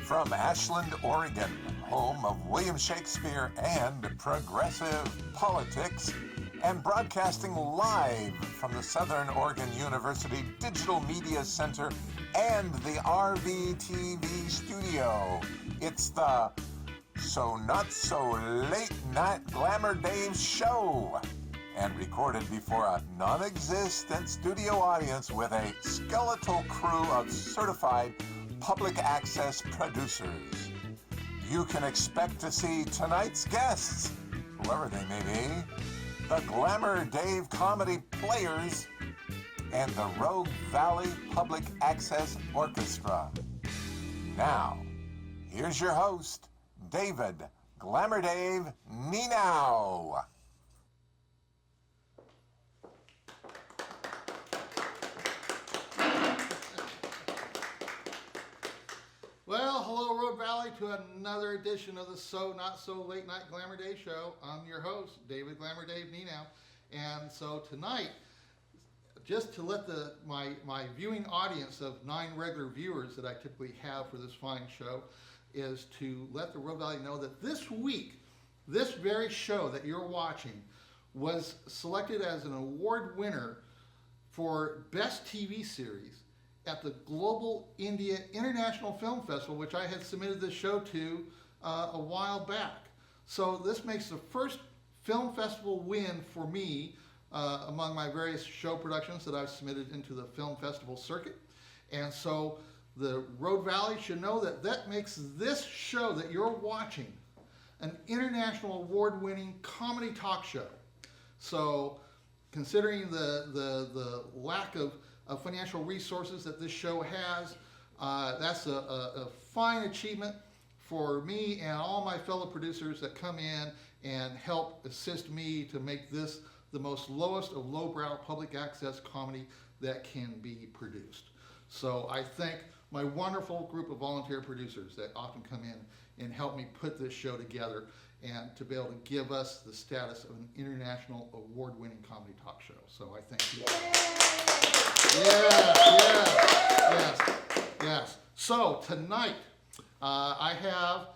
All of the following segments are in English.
From Ashland, Oregon, home of William Shakespeare and progressive politics, and broadcasting live from the Southern Oregon University Digital Media Center and the RVTV studio, it's the So Not So Late Night Glamour Dave show, and recorded before a non-existent studio audience with a skeletal crew of certified public access producers. You can expect to see tonight's guests, whoever they may be, the Glamour Dave Comedy Players, and the Rogue Valley Public Access Orchestra. Now, here's your host, David Glamour Dave Nienow. Well, hello, Rogue Valley, to another edition of the So Not So Late Night Glamour Day show. I'm your host, David Glamour Dave Nienow. And so tonight, just to let my viewing audience of 9 regular viewers that I typically have for this fine show, is to let the Rogue Valley know that this week, this very show that you're watching was selected as an award winner for Best TV Series at the Global India International Film Festival, which I had submitted this show to a while back. So this makes the first film festival win for me among my various show productions that I've submitted into the film festival circuit. And so the Rogue Valley should know that that makes this show that you're watching an international award-winning comedy talk show. So considering the lack of financial resources that this show has, that's a fine achievement for me and all my fellow producers that come in and help assist me to make this the most lowest of lowbrow public access comedy that can be produced. So I thank my wonderful group of volunteer producers that often come in and help me put this show together and to be able to give us the status of an international award-winning comedy talk show. So I thank you. Yes. So tonight, I have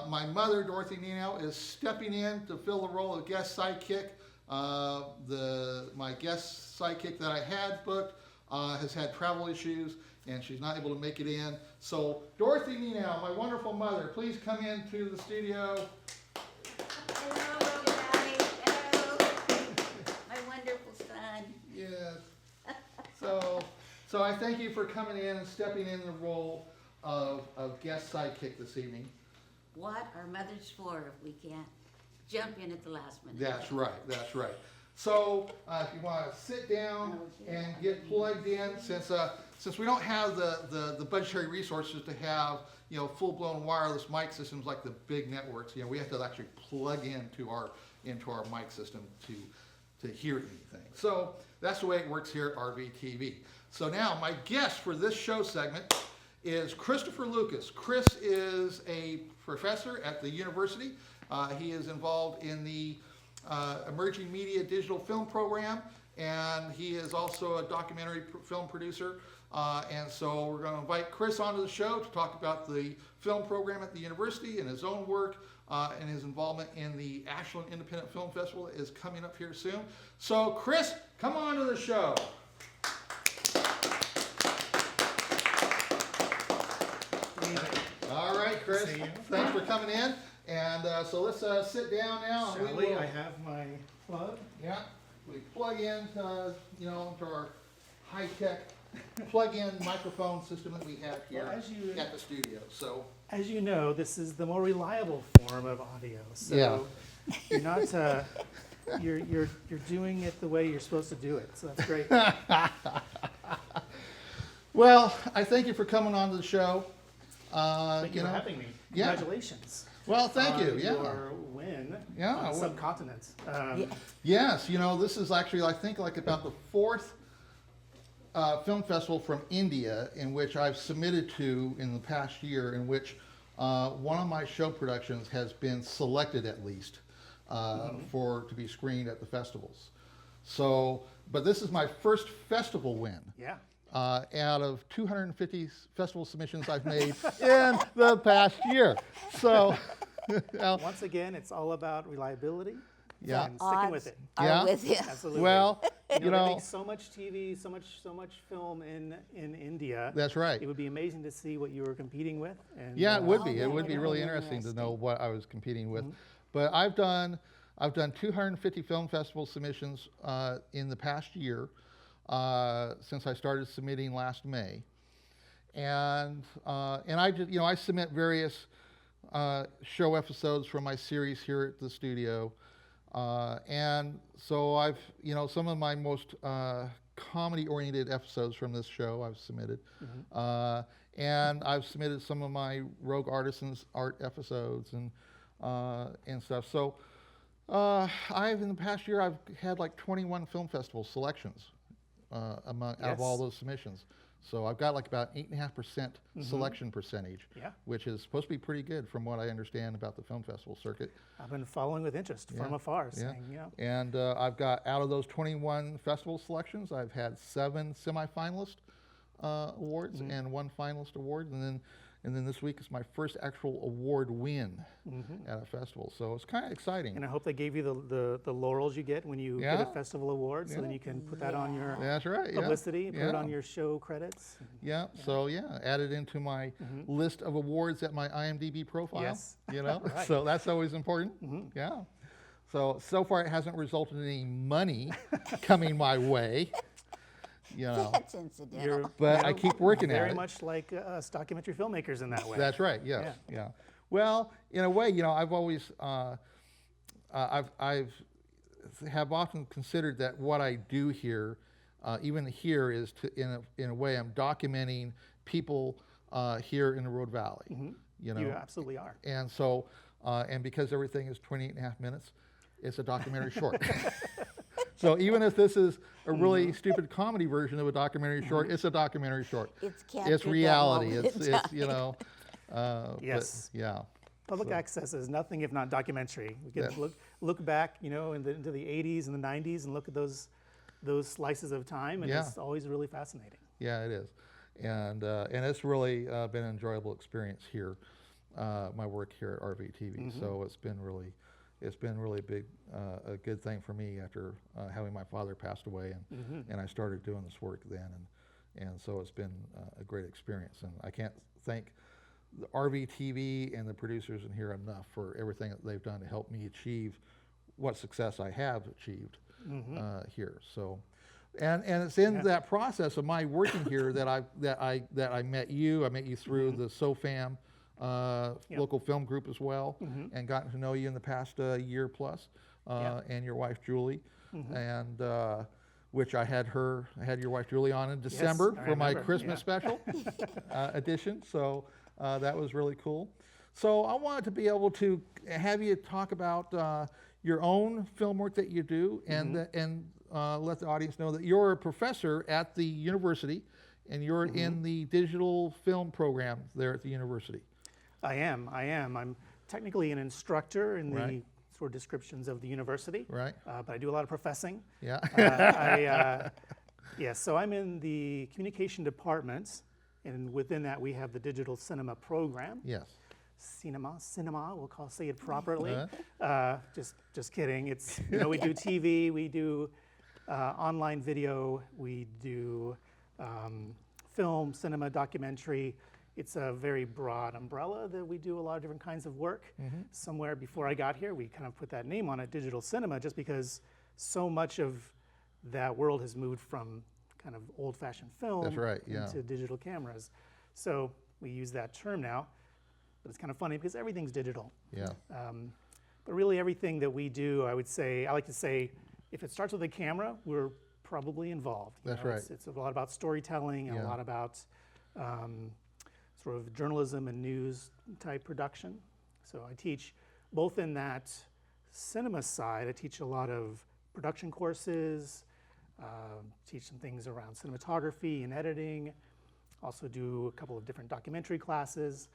my mother, Dorothy Nienow, is stepping in to fill the role of guest sidekick. My guest sidekick that I had booked has had travel issues, and she's not able to make it in. So Dorothy Nienow, my wonderful mother, please come into the studio. Hello, Daddy. Hello. My wonderful son. Yes. So I thank you for coming in and stepping in the role of guest sidekick this evening. What are mothers for if we can't jump in at the last minute? That's right. So if you want to sit down and get plugged in, since we don't have the budgetary resources to have full-blown wireless mic systems like the big networks, we have to actually plug into our mic system to hear anything. So that's the way it works here at RVTV. So now my guest for this show segment is Christopher Lucas. Chris is a professor at the university. He is involved in the Emerging Media Digital Film Program, and he is also a documentary film producer. And so we're going to invite Chris onto the show to talk about the film program at the university and his own work and his involvement in the Ashland Independent Film Festival that is coming up here soon. So Chris, come on to the show. All right, Chris, thanks for coming in. And so let's sit down now. Shall we? I have my plug. Yeah, we plug into into our high-tech plug-in microphone system that we have here at the studio. So as you know, this is the more reliable form of audio. So you're not you're doing it the way you're supposed to do it. So that's great. Well, I thank you for coming on to the show. Thank you for having me. Congratulations. Well, thank you. Your win on subcontinent. Yes, this is actually, I think, like about the 4th film festival from India in which I've submitted to in the past year, in which one of my show productions has been selected at least to be screened at the festivals. So, but this is my first festival win. Yeah. out of 250 festival submissions I've made in the past year. So, Once again, it's all about reliability. Yeah. And sticking with it. Are Yeah. with you. Absolutely. well, They make so much TV, so much film in India. that's right. It would be amazing to see what you were competing with. And, Yeah, it would Oh, be. yeah, It would that be would really be interesting to know interesting. what I was competing with. But I've done 250 film festival submissions in the past year since I started submitting last May, and I just I submit various show episodes from my series here at the studio, and so I've some of my most comedy-oriented episodes from this show I've submitted. And I've submitted some of my Rogue Artisans art episodes and stuff. So in the past year I've had like 21 film festival selections out of all those submissions. So I've got like about 8.5% selection percentage, which is supposed to be pretty good from what I understand about the film festival circuit. I've been following with interest from afar, saying, And I've got, out of those 21 festival selections, I've had 7 semifinalist awards and 1 finalist award, and then this week is my first actual award win at a festival. So it's kind of exciting. And I hope they gave you the laurels you get when you get a festival award, so then you can put that on your That's right. publicity, put it on your show credits. So add it into my list of awards at my IMDb profile. Yes. Right. So that's always important. Yeah. So far it hasn't resulted in any money coming my way. That's incidental. But I keep working at it. Very much like us documentary filmmakers in that way. That's right. Yes. Yeah. Well, in a way, I've always I've often considered that what I do here, even here, is in a way I'm documenting people here in the Road Valley. You absolutely are. And so and because everything is 28.5 minutes, it's a documentary short. So even if this is a really stupid comedy version of a documentary short, it's a documentary short. It's reality. It's Yes. But, Public access is nothing if not documentary. We can look back, into the 80s and the 90s and look at those slices of time, and it's always really fascinating. Yeah, it is, and it's really been an enjoyable experience here. My work here at RVTV, so it's been really a good thing for me after having my father passed away, and I started doing this work then, and so it's been a great experience, and I can't thank the RVTV and the producers in here enough for everything that they've done to help me achieve what success I have achieved here. So, and it's in that process of my working here that I met you. I met you through the SOFAM local film group as well, and gotten to know you in the past year plus, and your wife Julie, and which I had your wife Julie on in December for my Christmas special edition. So that was really cool. So I wanted to be able to have you talk about your own film work that you do, and let the audience know that you're a professor at the university, and you're in the digital film program there at the university. I am. I'm technically an instructor in the sort of descriptions of the university. Right. But I do a lot of professing. Yeah. So I'm in the communication department, and within that we have the digital cinema program. Yes. Cinema, say it properly. Just kidding. It's, we do TV, we do online video, we do film, cinema, documentary. It's a very broad umbrella that we do a lot of different kinds of work. Somewhere before I got here, we kind of put that name on it, digital cinema, just because so much of that world has moved from kind of old-fashioned film into digital cameras. So we use that term now, but it's kind of funny because everything's digital. Yeah. But really everything that we do, I like to say, if it starts with a camera, we're probably involved. That's right. It's a lot about storytelling and a lot about sort of journalism and news type production. So I teach both in that cinema side. I teach a lot of production courses, teach some things around cinematography and editing, also do a couple of different documentary classes.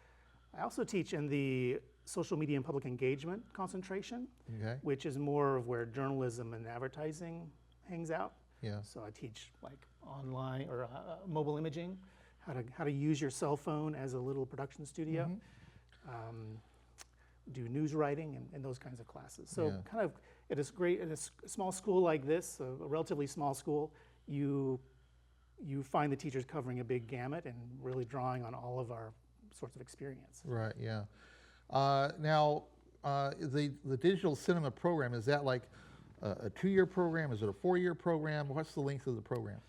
I also teach in the social media and public engagement concentration, which is more of where journalism and advertising hangs out. Yeah. So I teach like online or mobile imaging, how to use your cell phone as a little production studio, do news writing and those kinds of classes. So kind of it is great at a small school like this, a relatively small school, you find the teachers covering a big gamut and really drawing on all of our sorts of experience. Right, yeah. Now, the digital cinema program, is that like a 2-year program? Is it a 4-year program? What's the length of the program?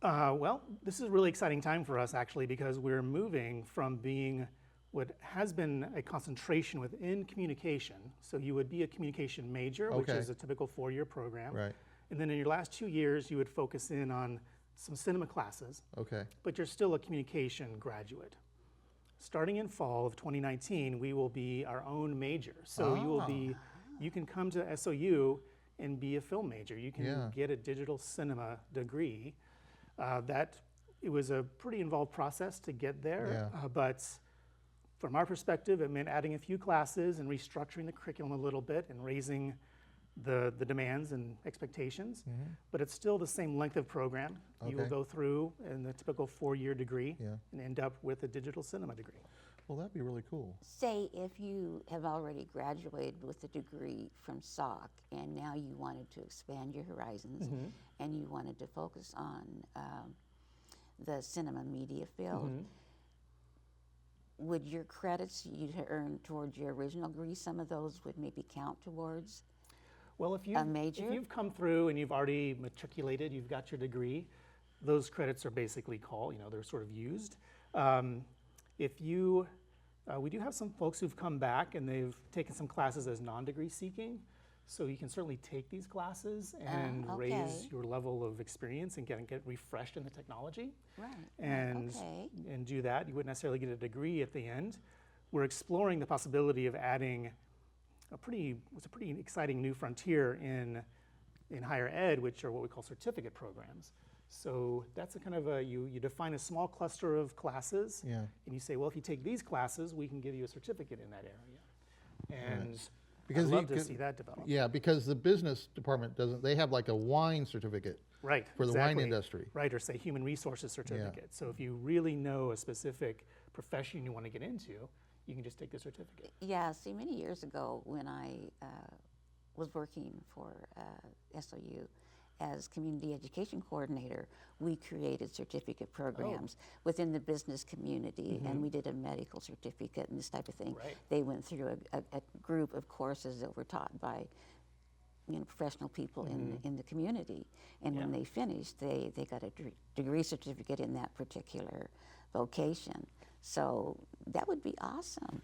Well, this is a really exciting time for us actually, because we're moving from being what has been a concentration within communication. So you would be a communication major, which is a typical 4-year program. Right. And then in your last 2 years, you would focus in on some cinema classes. Okay. But you're still a communication graduate. Starting in fall of 2019, we will be our own major. So you can come to SOU and be a film major. You can get a digital cinema degree. It was a pretty involved process to get there, but from our perspective, it meant adding a few classes and restructuring the curriculum a little bit and raising the demands and expectations, but it's still the same length of program. You will go through in the typical 4-year degree and end up with a digital cinema degree. Well, that'd be really cool. Say if you have already graduated with a degree from SOC and now you wanted to expand your horizons and you wanted to focus on the cinema media field, would your credits you'd earn towards your original degree, some of those would maybe count towards Well, if you've come through and you've already matriculated, you've got your degree, those credits are basically they're sort of used. We do have some folks who've come back and they've taken some classes as non-degree seeking, so you can certainly take these classes and raise your level of experience and get refreshed in the technology. Right. And do that. You wouldn't necessarily get a degree at the end. We're exploring the possibility of adding a pretty exciting new frontier in higher ed, which are what we call certificate programs. So that's a kind of you define a small cluster of classes, and you say, well, if you take these classes, we can give you a certificate in that area. And I'd love to see that develop. Yeah, because the business department they have like a wine certificate for the wine industry. Right, or say human resources certificate. So if you really know a specific profession you want to get into, you can just take the certificate. Yeah, see, many years ago when I was working for SOU as community education coordinator, we created certificate programs within the business community, and we did a medical certificate and this type of thing. Right. They went through a group of courses that were taught by professional people in the community, and when they finished, they got a degree certificate in that particular vocation. So that would be awesome.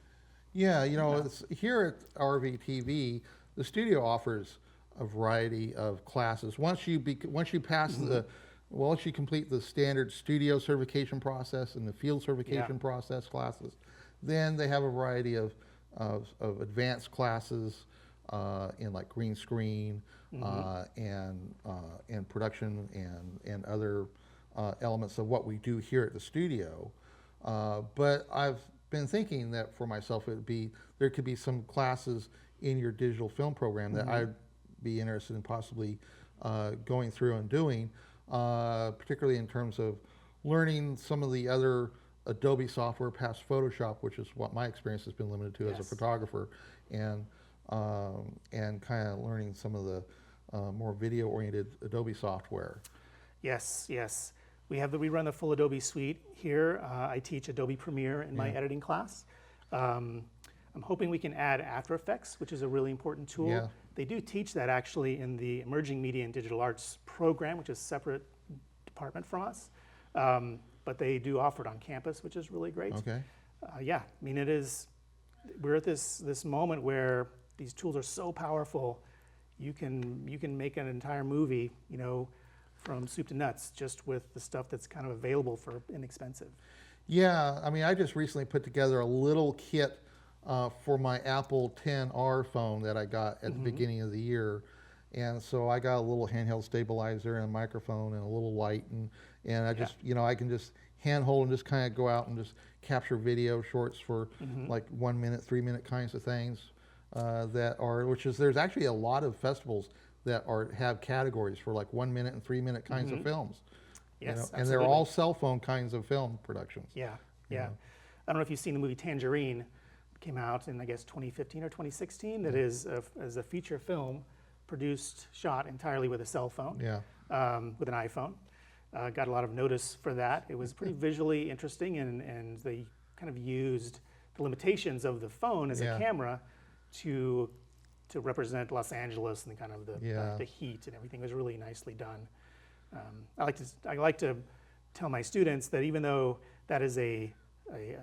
Yeah, it's, here at RVTV, the studio offers a variety of classes. Once you pass once you complete the standard studio certification process and the field certification process classes, then they have a variety of advanced classes in like green screen and production and other elements of what we do here at the studio. But I've been thinking that for myself, there could be some classes in your digital film program that I'd be interested in possibly going through and doing, particularly in terms of learning some of the other Adobe software past Photoshop, which is what my experience has been limited to as a photographer, and kind of learning some of the more video-oriented Adobe software. Yes. We run the full Adobe suite here. I teach Adobe Premiere in my editing class. I'm hoping we can add After Effects, which is a really important tool. Yeah. They do teach that actually in the Emerging Media and Digital Arts program, which is a separate department from us. But they do offer it on campus, which is really great. Okay. We're at this moment where these tools are so powerful. You can make an entire movie, from soup to nuts, just with the stuff that's kind of available for inexpensive. Yeah, I just recently put together a little kit for my Apple XR phone that I got at the beginning of the year. And so I got a little handheld stabilizer and a microphone and a little light, and I just, I can just handhold and just kind of go out and just capture video shorts for like 1 minute, 3 minute kinds of things there's actually a lot of festivals that have categories for like 1 minute and 3 minute kinds of films. Yes, and they're all cell phone kinds of film productions. Yeah, yeah. I don't know if you've seen the movie Tangerine. It came out in, I guess, 2015 or 2016. That is a feature film produced, shot entirely with a cell phone, with an iPhone. Got a lot of notice for that. It was pretty visually interesting, and they kind of used the limitations of the phone as a camera to represent Los Angeles and kind of the heat and everything. It was really nicely done. I like to tell my students that even though that is a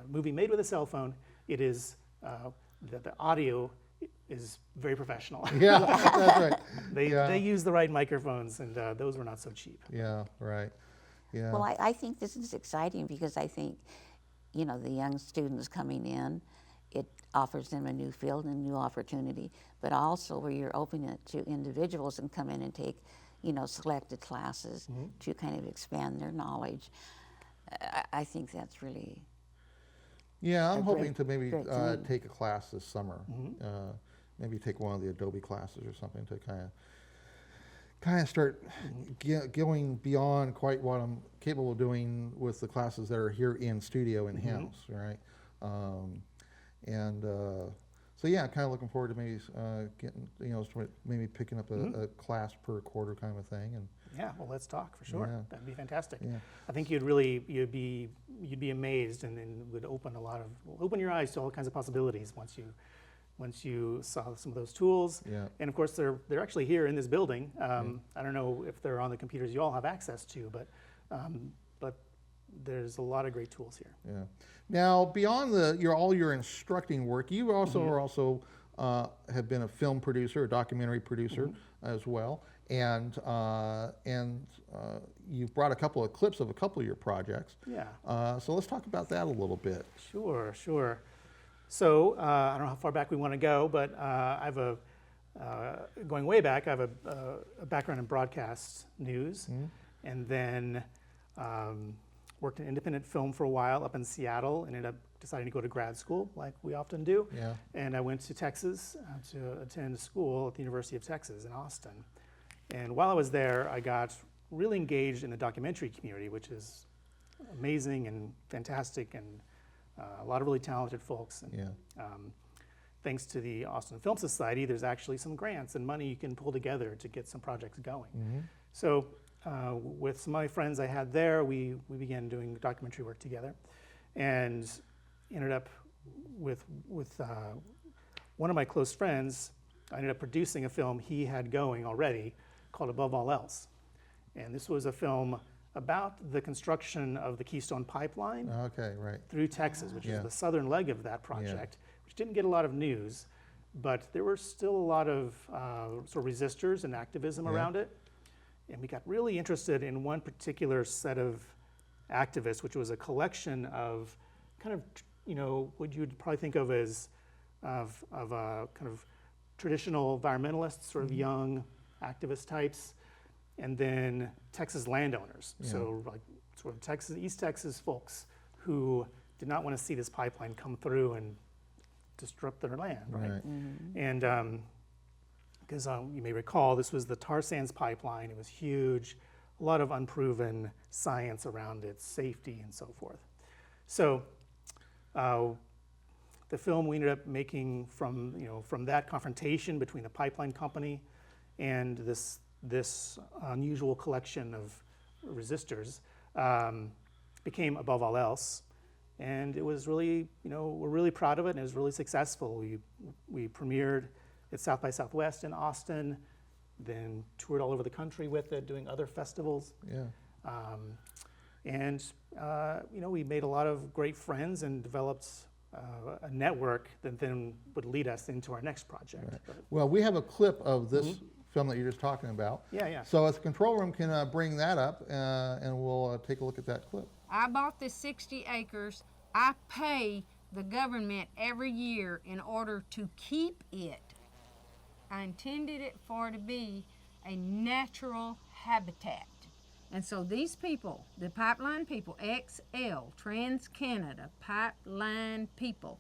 movie made with a cell phone, it is that the audio is very professional. Yeah, that's right. They use the right microphones, and those were not so cheap. Yeah, right. Yeah. Well, I think this is exciting because I think, you know, the young students coming in, it offers them a new field and a new opportunity, but also where you're opening it to individuals and come in and take, you know, selected classes to kind of expand their knowledge. I think that's really... Yeah, I'm hoping great- to maybe great thing. take a class this summer. Maybe take one of the Adobe classes or something to kind of start going beyond quite what I'm capable of doing with the classes that are here in studio in house, right? So yeah, kind of looking forward to maybe getting, you know, maybe picking up a class per quarter kind of a thing. And Yeah, well, let's talk for sure. Yeah. That'd be fantastic. Yeah. I think you'd be amazed and would open your eyes to all kinds of possibilities once you saw some of those tools. Yeah. And of course, they're actually here in this building. I don't know if they're on the computers you all have access to, but there's a lot of great tools here. Yeah. Now, beyond all your instructing work, you also have been a film producer, a documentary producer as well, and you've brought a couple of clips of a couple of your projects. Yeah. So let's talk about that a little bit. Sure. So I don't know how far back we want to go, but going way back, I have a background in broadcast news, and then worked in independent film for a while up in Seattle, and ended up deciding to go to grad school, like we often do. Yeah. And I went to Texas to attend school at the University of Texas in Austin. And while I was there, I got really engaged in the documentary community, which is amazing and fantastic, and a lot of really talented folks. And, thanks to the Austin Film Society, there's actually some grants and money you can pull together to get some projects going. So with some of my friends I had there, we began doing documentary work together, and ended up with one of my close friends. I ended up producing a film he had going already called Above All Else. And this was a film about the construction of the Keystone Pipeline Okay, right. through Texas, which Yeah. is the southern leg of that project, which didn't get a lot of news, but there were still a lot of sort of resistors and activism around it. And we got really interested in one particular set of activists, which was a collection of kind of, you know, what you'd probably think of as of kind of traditional environmentalists, sort of young activist types, and then Texas landowners. So like sort of East Texas folks who did not want to see this pipeline come through and disrupt their land, right? And because you may recall, this was the tar sands pipeline. It was huge, a lot of unproven science around its safety and so forth. So the film we ended up making from that confrontation between the pipeline company and this unusual collection of resistors became Above All Else. And it was really, we're really proud of it, and it was really successful. We premiered at South by Southwest in Austin, then toured all over the country with it, doing other festivals. We made a lot of great friends and developed a network that then would lead us into our next project. Well, we have a clip of this film that you're just talking about. Yeah. So if the control room can bring that up, and we'll take a look at that clip. I bought this 60 acres. I pay the government every year in order to keep it. I intended it for to be a natural habitat. And so these people, the pipeline people, XL, Trans-Canada pipeline people,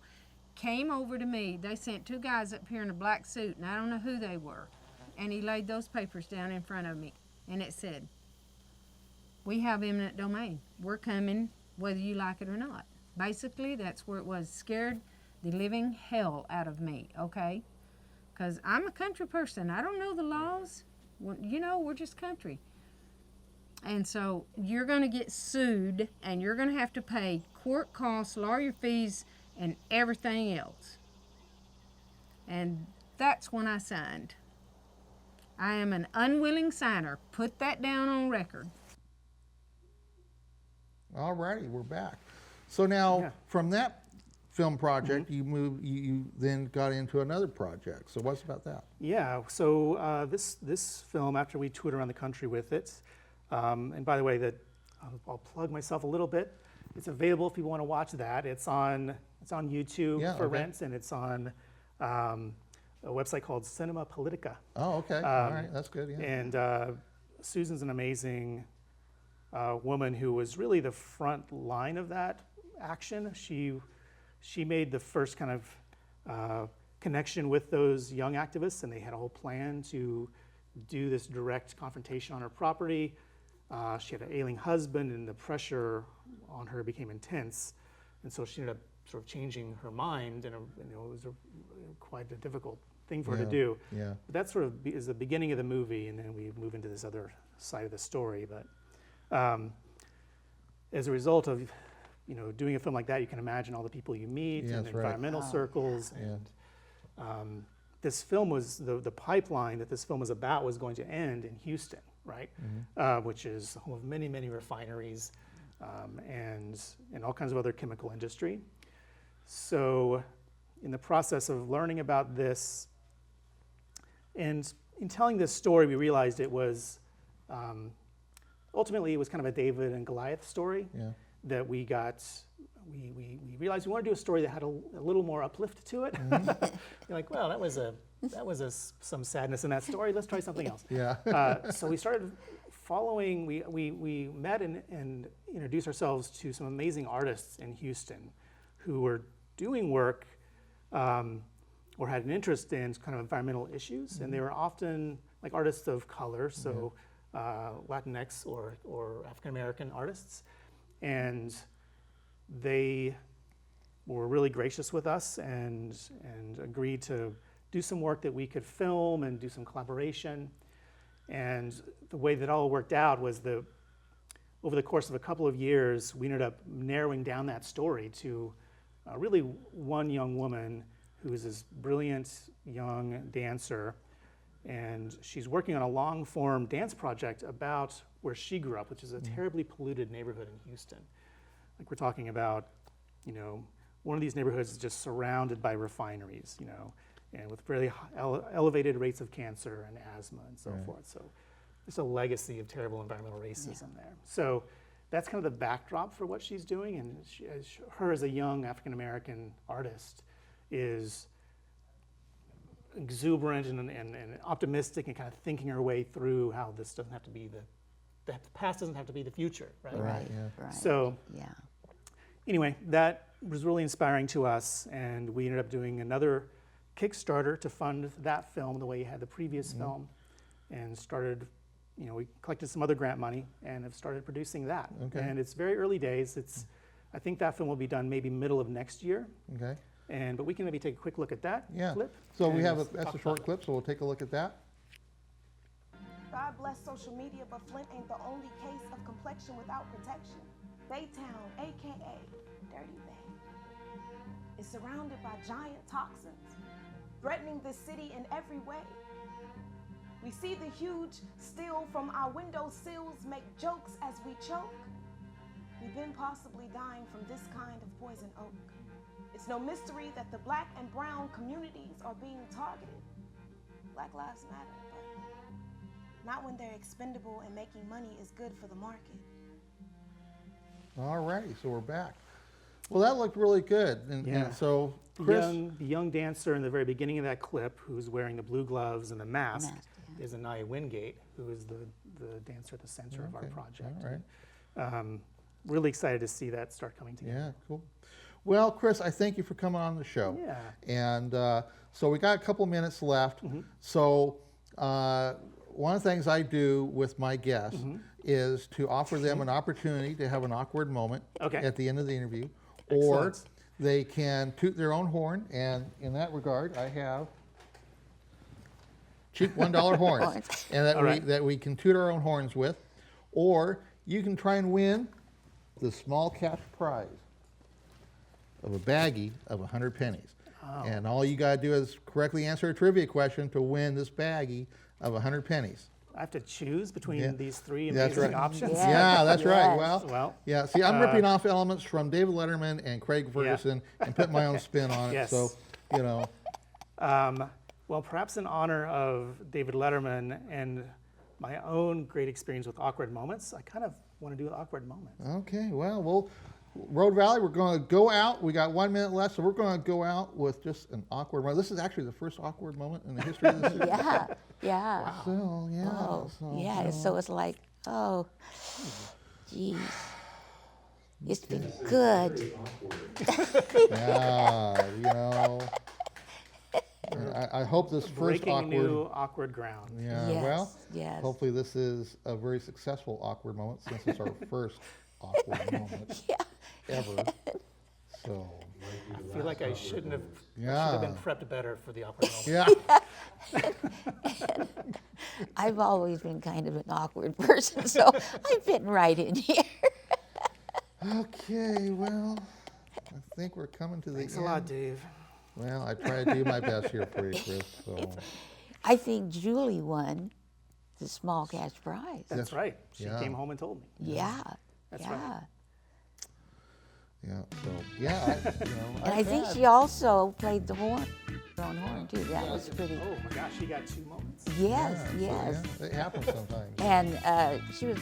came over to me. They sent two guys up here in a black suit, and I don't know who they were. And he laid those papers down in front of me, and it said, we have eminent domain. We're coming whether you like it or not. Basically, that's where it was. Scared the living hell out of me, okay? Because I'm a country person. I don't know the laws. You know, we're just country. And so you're going to get sued, and you're going to have to pay court costs, lawyer fees, and everything else. And that's when I signed. I am an unwilling signer. Put that down on record. All righty, we're back. So now, Yeah. from that film project, you then got into another project. So what's about that? Yeah, so this film, after we toured around the country with it, and by the way, I'll plug myself a little bit. It's available if you want to watch that. It's on YouTube Yeah, for okay. rent, and it's on a website called Cinema Politica. Oh, okay. All right, that's good. Yeah. And Susan's an amazing woman who was really the front line of that action. She made the first kind of connection with those young activists, and they had a whole plan to do this direct confrontation on her property. She had an ailing husband, and the pressure on her became intense, and so she ended up sort of changing her mind, and it was quite a difficult thing for her to do. Yeah. But that sort of is the beginning of the movie, and then we move into this other side of the story. But as a result of doing a film like that, you can imagine all the people you meet Yeah, and that's right. environmental circles. Yeah. And this film was the pipeline that this film was about was going to end in Houston, right? Which is home of many, many refineries and all kinds of other chemical industry. So in the process of learning about this and in telling this story, we realized it was ultimately it was kind of a David and Goliath story. Yeah. That we realized we wanted to do a story that had a little more uplift to it. You're like, well, that was some sadness in that story. Let's try something else. Yeah. So we started following. We met and introduced ourselves to some amazing artists in Houston, who were doing work or had an interest in kind of environmental issues, and they were often like artists of color, so Latinx or African American artists. And they were really gracious with us and agreed to do some work that we could film and do some collaboration. And the way that all worked out was over the course of a couple of years, we ended up narrowing down that story to really one young woman who is this brilliant young dancer. And she's working on a long-form dance project about where she grew up, which is a terribly polluted neighborhood in Houston. Like we're talking about, one of these neighborhoods is just surrounded by refineries, and with really elevated rates of cancer and asthma and so forth. So there's a legacy of terrible environmental racism there. So that's kind of the backdrop for what she's doing. And her as a young African-American artist is exuberant and optimistic and kind of thinking her way through how this doesn't have to be the past doesn't have to be the future, right? Right. Yeah. Right. So Yeah. anyway, that was really inspiring to us, and we ended up doing another Kickstarter to fund that film the way you had the previous film, and started, we collected some other grant money and have started producing that. Okay. And it's very early days. I think that film will be done maybe middle of next year. Okay. But we can maybe take a quick look at that Yeah. clip. So we and have let's that's talk a short about it. clip, so we'll take a look at that. God bless social media, but Flint ain't the only case of complexion without protection. Baytown, aka Dirty Bay, is surrounded by giant toxins, threatening the city in every way. We see the huge steel from our window sills make jokes as we choke. We've been possibly dying from this kind of poison oak. It's no mystery that the black and brown communities are being targeted. Black lives matter, but not when they're expendable and making money is good for the market. All righty, so we're back. Well, that looked really good. And so, Chris, The young dancer in the very beginning of that clip, who's wearing the blue gloves and the mask, Mask, is Anaya Wingate, who is the dancer at the center of our Okay, project. all right. Really excited to see that start coming together. Yeah, cool. Well, Chris, I thank you for coming on the show. Yeah. And so we got a couple minutes left. So one of the things I do with my guests is to offer them an opportunity to have an awkward moment Okay. at the end of the interview, Excellent. or they can toot their own horn. And in that regard, I have cheap $1 horns, Horns. and that All right. that we can toot our own horns with, or you can try and win the small cash prize of a baggie of 100 pennies. And all you got to do is correctly answer a trivia question to win this baggie of 100 pennies. I have to choose between Yeah. these three That's amazing right. options. Yeah. Yeah, that's right. Yes. Well, Well, yeah. See, I'm ripping off elements from David Letterman and Craig Ferguson and put my own spin on it. Yes. So, you know, Well, perhaps in honor of David Letterman and my own great experience with awkward moments, I kind of want to do an awkward moment. okay. Well, Road Valley, we're going to go out. We got 1 minute left, so we're going to go out with just an awkward moment. This is actually the first awkward moment in the history of the city. Yeah, yeah. So, yeah. Oh, so, yeah. you So know. it's like, oh, geez. It's been good. Yeah, you know. And I hope this first Breaking awkward. new awkward ground. Yeah, Yes, well, yes. hopefully this is a very successful awkward moment since it's our first awkward moment ever. So, I feel like I shouldn't have. I should Yeah. have been prepped better for the awkward moment. yeah. I've always been kind of an awkward person, so I fit right in here. Okay, well, I think we're coming to the Thanks a end. lot, Dave. Well, I try to do my best here for you, Chris. So, I think Julie won the small cash prize. That's right. She Yeah. came home and told me. Yeah, That's yeah. right. yeah, so, yeah, And I think had- she also played the horn, her own horn too. That was pretty. Oh my gosh, she got 2 moments. Yes, yeah, so, yes. yeah, it happens sometimes. And she was